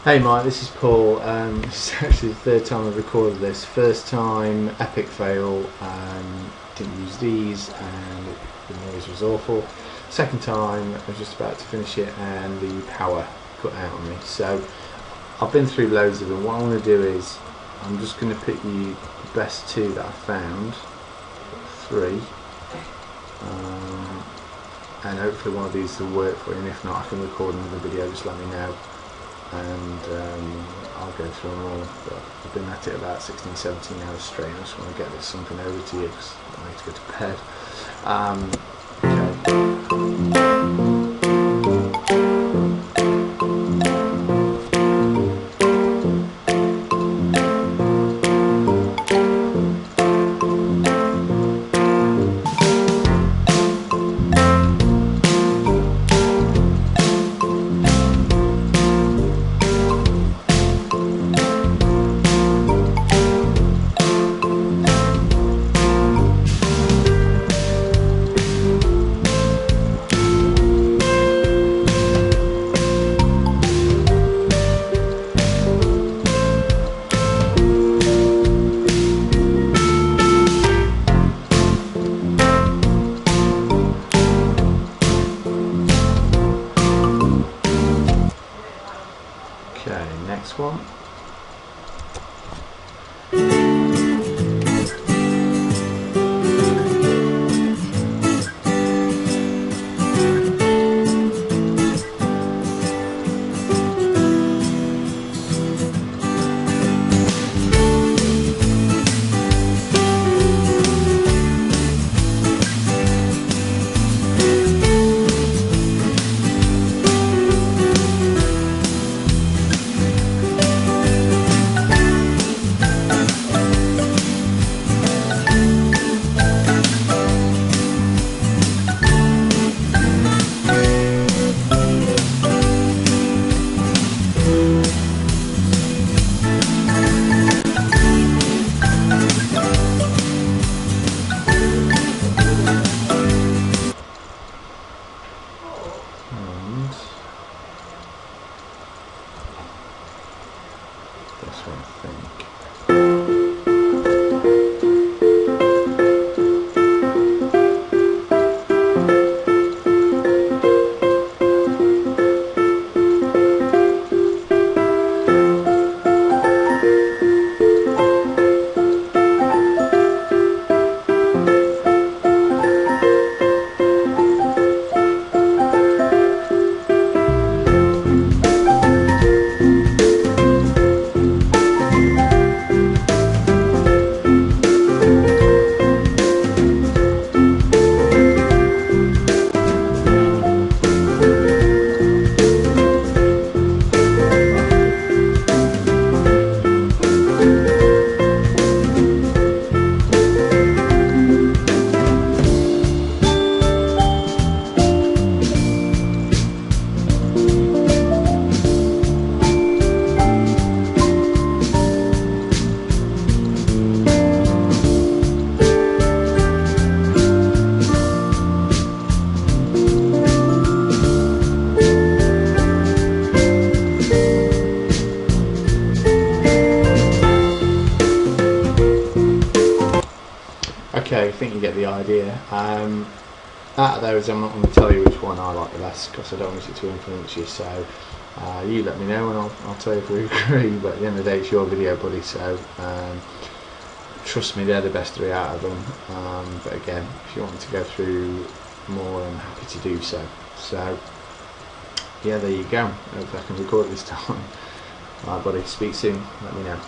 Hey Mike, this is Paul. This is actually the third time I've recorded this. First time, epic fail, didn't use these and the noise was awful. Second time, I was just about to finish it and the power cut out on me. So I've been through loads of them. What I want to do is, I'm just going to pick you the best two that I found, three, and hopefully one of these will work for you, and if not I can record another video, just let me know. And I'll go through them all, but I've been at it about 16-17 hours straight. I just want to get this something over to you because I need to go to bed. Okay, next one. This one, I think. Okay, I think you get the idea. Out of those, I'm not going to tell you which one I like the best because I don't want it to influence you. So you let me know and I'll tell you if we agree. But at the end of the day, it's your video, buddy. So trust me, they're the best three out of them. But again, if you want me to go through more, I'm happy to do so. So yeah, there you go. Hopefully I can record this time. Alright, buddy. Speak soon. Let me know.